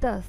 10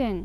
10,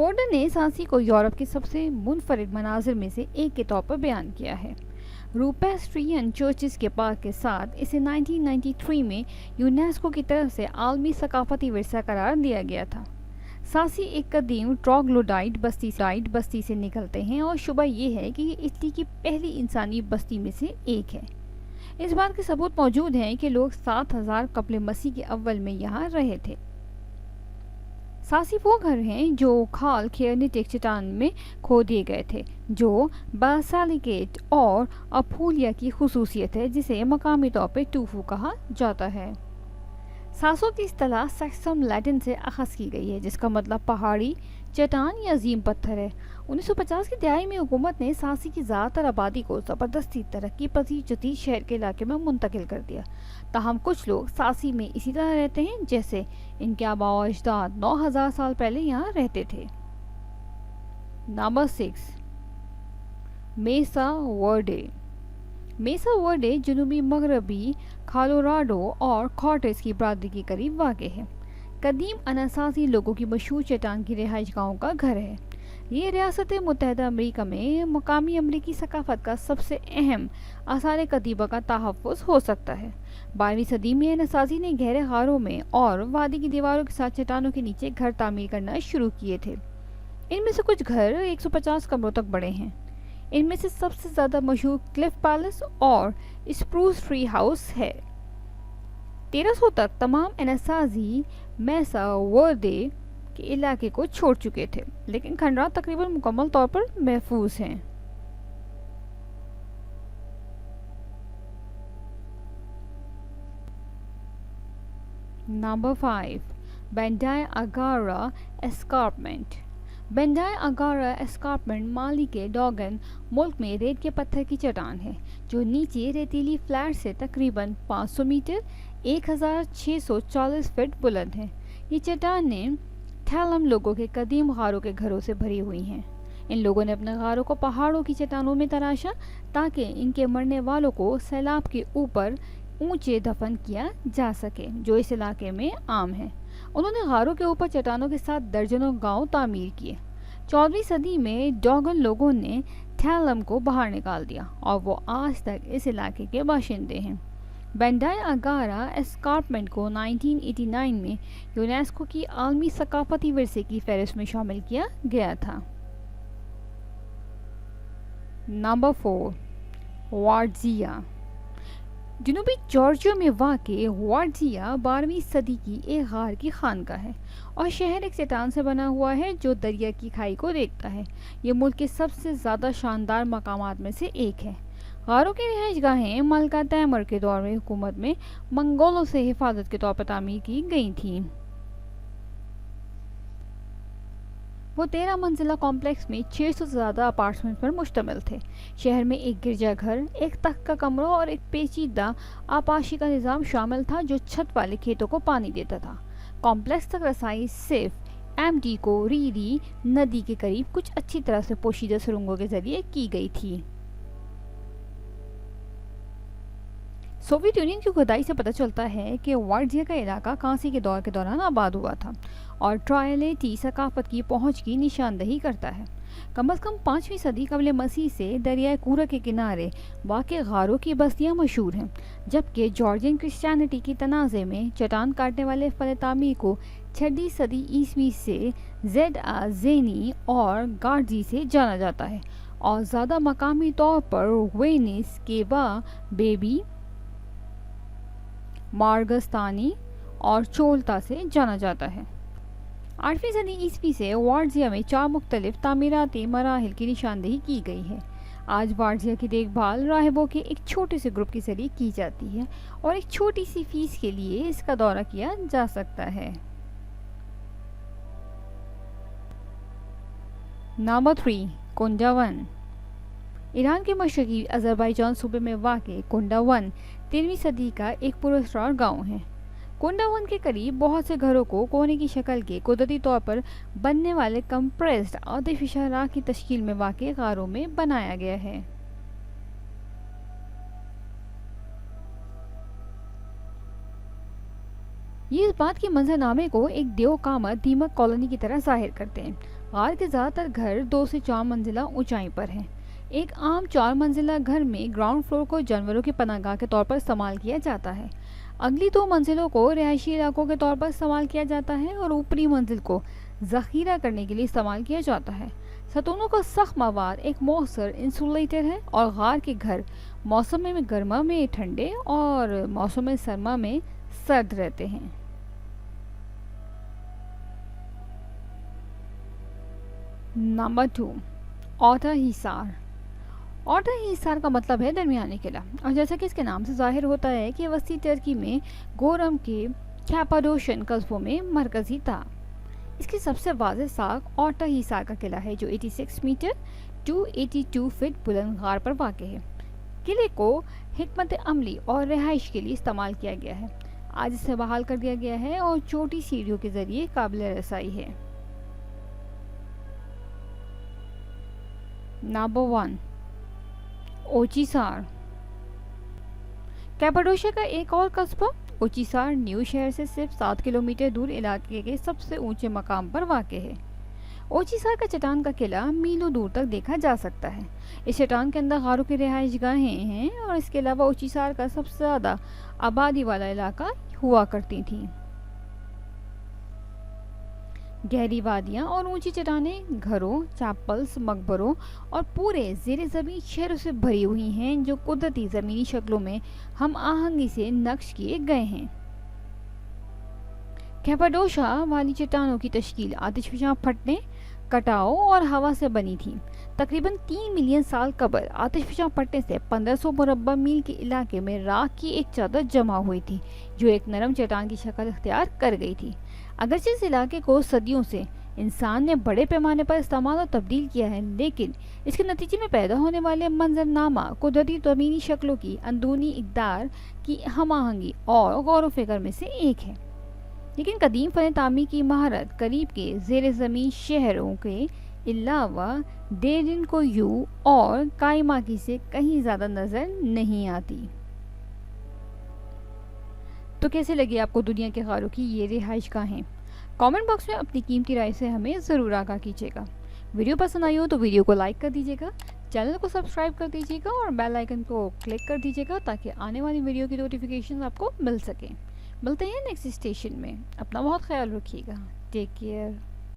فورڈن نے سانسی کو یورپ کے سب سے منفرد مناظر میں سے ایک کے طور پر بیان کیا ہے۔ روپیسٹرین چرچز کے پارک کے ساتھ اسے 1993 میں یونیسکو کی طرف سے عالمی ثقافتی ورثہ قرار دیا گیا تھا۔ سانسی ایک قدیم ٹروگلوڈائٹ بستی سے نکلتے ہیں اور شبہ یہ ہے کہ یہ اٹلی کی پہلی انسانی بستی میں سے ایک ہے۔ اس بات کے ثبوت موجود ہیں کہ لوگ 7000 قبل مسیح کے اول میں یہاں رہے تھے۔ سانسی وہ گھر ہیں جو کھال کھیرنیٹک چٹان میں کھو دیے گئے تھے، جو باسالیکیٹ اور اپولیا کی خصوصیت ہے، جسے مقامی طور پر ٹوفو کہا جاتا ہے۔ ساسو کی اصطلاح سیکسم لیٹن سے اخذ کی گئی ہے، جس کا مطلب پہاڑی، چٹان یا عظیم پتھر ہے۔ 1950 کی دہائی میں حکومت نے سانسی کی زیادہ تر آبادی کو زبردستی ترقی پذیر جدید شہر کے علاقے میں منتقل کر دیا، تاہم کچھ لوگ سانسی میں اسی طرح رہتے ہیں جیسے ان کے آباء و اجداد 9000 سال پہلے یہاں رہتے تھے۔ نمبر 6، میسا ورڈے۔ میسا ورڈے جنوبی مغربی کالوراڈو اور کارٹس کی برادری کے قریب واقع ہے۔ قدیم اناسازی لوگوں کی مشہور چٹان کی رہائش گاہوں کا گھر ہے۔ یہ ریاست متحدہ امریکہ میں مقامی امریکی ثقافت کا سب سے اہم آثار قدیمہ کا تحفظ ہو سکتا ہے۔ 12ویں صدی میں اناسازی نے گہرے غاروں میں اور وادی کی دیواروں کے ساتھ چٹانوں کے نیچے گھر تعمیر کرنا شروع کیے تھے۔ ان میں سے کچھ گھر 150 کمروں تک بڑے ہیں۔ ان میں سے سب سے زیادہ مشہور کلف پیلس اور اسپروس ٹری ہاؤس ہے۔ 1300 تک تمام اناسازی میسا ورڈے کے علاقے کو چھوڑ چکے تھے، لیکن کھنڈرات تقریباً مکمل طور پر محفوظ ہیں۔ نمبر 5، بینڈائی اگارا اسکارپمنٹ۔ بینڈائی اگارا اسکارپمنٹ مالی کے ڈوگن ملک میں ریت کے پتھر کی چٹان ہے، جو نیچے ریتیلی فلیٹ سے تقریباً 500 میٹر 1640 فٹ بلند ہے۔ یہ چٹانیں تھیلم لوگوں کے قدیم غاروں کے گھروں سے بھری ہوئی ہیں۔ ان لوگوں نے اپنے غاروں کو پہاڑوں کی چٹانوں میں تراشا تاکہ ان کے مرنے والوں کو سیلاب کے اوپر اونچے دفن کیا جا سکے، جو اس علاقے میں عام ہے۔ انہوں نے غاروں کے اوپر چٹانوں کے ساتھ درجنوں گاؤں تعمیر کیے۔ 14ویں صدی میں ڈوگن لوگوں نے تھیلم کو باہر نکال دیا اور وہ آج تک اس علاقے کے باشندے ہیں۔ بینڈائی اگارا اسکارپمنٹ کو 1989 میں یونیسکو کی عالمی ثقافتی ورثے کی فہرست میں شامل کیا گیا تھا۔ نمبر 4، وارڈزیا۔ جنوبی جارجیا میں واقع وارڈزیا 12ویں صدی کی ایک غار کی خانقاہ ہے اور شہر ایک چٹان سے بنا ہوا ہے جو دریا کی کھائی کو دیکھتا ہے۔ یہ ملک کے سب سے زیادہ شاندار مقامات میں سے ایک ہے۔ غاروں کی رہائش گاہیں ملکہ تیمور کے دور میں حکومت میں منگولوں سے حفاظت کے طور پر تعمیر کی گئی تھیں۔ وہ 13 منزلہ کمپلیکس میں 600 سے زیادہ اپارٹمنٹ پر مشتمل تھے۔ شہر میں ایک گرجا گھر، ایک تخت کا کمرہ اور ایک پیچیدہ آبپاشی کا نظام شامل تھا جو چھت والے کھیتوں کو پانی دیتا تھا۔ کمپلیکس تک رسائی صرف ایم کو ریری ندی کے قریب کچھ اچھی طرح سے پوشیدہ سرنگوں کے ذریعے کی گئی تھی۔ سوویت یونین کی کھدائی سے پتہ چلتا ہے کہ وارڈزیا کا علاقہ کانسی کے دور کے دوران آباد ہوا تھا اور ٹرائلیٹی ثقافت کی پہنچ کی نشاندہی کرتا ہے۔ کم از کم 5ویں صدی قبل مسیح سے دریائے کورا کے کنارے واقع غاروں کی بستیاں مشہور ہیں، جبکہ جارجین کرسچینٹی کی تنازع میں چٹان کاٹنے والے فن تعمیر کو 6 صدی عیسوی سے زیڈ زینی اور گارڈزی سے جانا جاتا ہے، اور زیادہ مقامی طور پر وینس کیوا بیبی، مارگستانی اور چولتا سے جانا جاتا ہے۔ 8ویں صدی عیسوی سے وارڈزیا میں 4 مختلف تعمیراتی مراحل کی نشاندہی کی گئی ہے۔ آج وارڈزیا کی دیکھ بھال راہبوں کے ایک چھوٹے سے گروپ کے ذریعے کی جاتی ہے اور ایک چھوٹی سی فیس کے لیے اس کا دورہ کیا جا سکتا ہے۔ نمبر 3، کنڈا ون۔ ایران کے مشرقی آذربائیجان صوبے میں واقع کنڈا ون 13ویں صدی کا ایک پراسرار گاؤں ہے۔ کنڈا ون کے قریب بہت سے گھروں کو کونے کی شکل کے قدرتی طور پر بننے والے کمپریسڈ آرٹیفیشل راک کی تشکیل میں واقع غاروں میں بنایا گیا ہے۔ یہ اس بات کی منظرنامے کو ایک دیو کامت دیمک کالونی کی طرح ظاہر کرتے ہیں۔ غار کے زیادہ تر گھر 2 سے 4 منزلہ اونچائی پر ہیں۔ ایک عام 4 منزلہ گھر میں گراؤنڈ فلور کو جانوروں کی پناہ گاہ کے طور پر استعمال کیا جاتا ہے، اگلی 2 منزلوں کو رہائشی علاقوں کے طور پر استعمال کیا جاتا ہے اور اوپری منزل کو ذخیرہ کرنے کے لیے استعمال کیا جاتا ہے۔ ستونوں کا سخت مواد ایک مؤثر انسولیٹر ہے اور غار کے گھر موسم گرما میں ٹھنڈے اور موسم سرما میں سرد رہتے ہیں۔ نمبر 2، اوٹا ہیسار۔ اوٹا ہیسار کا مطلب ہے درمیانی قلعہ، اور جیسا کہ اس کے نام سے ظاہر ہوتا ہے کہ وسطی ترکی میں گورم کے کیپاڈوشین قصبوں میں مرکزی تھا۔ اس کی سب سے واضح ساکھ اوٹا ہیسار کا قلعہ ہے جو 86 میٹر 282 فٹ بلند غار پر واقع ہے۔ قلعے کو حکمت عملی اور رہائش کے لیے استعمال کیا گیا ہے۔ آج اسے بحال کر دیا گیا ہے اور چھوٹی سیڑھیوں کے ذریعے قابل رسائی ہے۔ نمبر 1، اوچیسار۔ کیپاڈوشیا کا ایک اور قصبہ اوچیسار نیو شہر سے صرف 7 کلومیٹر دور علاقے کے سب سے اونچے مقام پر واقع ہے۔ اوچیسار کا چٹان کا قلعہ میلوں دور تک دیکھا جا سکتا ہے۔ اس چٹان کے اندر غاروں کی رہائش گاہیں ہیں اور اس کے علاوہ اوچیسار کا سب سے زیادہ آبادی والا علاقہ ہوا کرتی تھیں۔ گہری وادیاں اور اونچی چٹانیں گھروں، چیپلز، مقبروں اور پورے زیر زمین شہروں سے بھری ہوئی ہیں جو قدرتی زمینی شکلوں میں ہم آہنگی سے نقش کیے گئے ہیں۔ کیپاڈوشیا والی چٹانوں کی تشکیل آتش فشاں پھٹنے، کٹاؤ اور ہوا سے بنی تھی۔ تقریباً 3 ملین سال قبل آتش فشاں پھٹنے سے 1500 مربع میل کے علاقے میں راکھ کی ایک چادر جمع ہوئی تھی جو ایک نرم چٹان کی شکل اختیار کر گئی تھی۔ اگرچہ اس علاقے کو صدیوں سے انسان نے بڑے پیمانے پر استعمال اور تبدیل کیا ہے، لیکن اس کے نتیجے میں پیدا ہونے والے منظرنامہ قدرتی زمینی شکلوں کی اندرونی اقدار کی ہم آہنگی اور غور و فکر میں سے ایک ہے۔ لیکن قدیم فن تعمیر کی مہارت قریب کے زیر زمین شہروں کے علاوہ ڈیرن کویو اور کائماکی سے کہیں زیادہ نظر نہیں آتی۔ تو کیسے لگی آپ کو دنیا کے غاروں کی یہ رہائش گاہیں؟ کامنٹ باکس میں اپنی قیمتی رائے سے ہمیں ضرور آگاہ کیجیے گا۔ ویڈیو پسند آئی ہو تو ویڈیو کو لائک کر دیجیے گا، چینل کو سبسکرائب کر دیجیے گا اور بیل آئیکن کو کلک کر دیجیے گا تاکہ آنے والی ویڈیو کی نوٹیفیکیشن آپ کو مل سکیں۔ ملتے ہیں نیکسٹ اسٹیشن میں۔ اپنا بہت خیال رکھیے گا۔ Take care.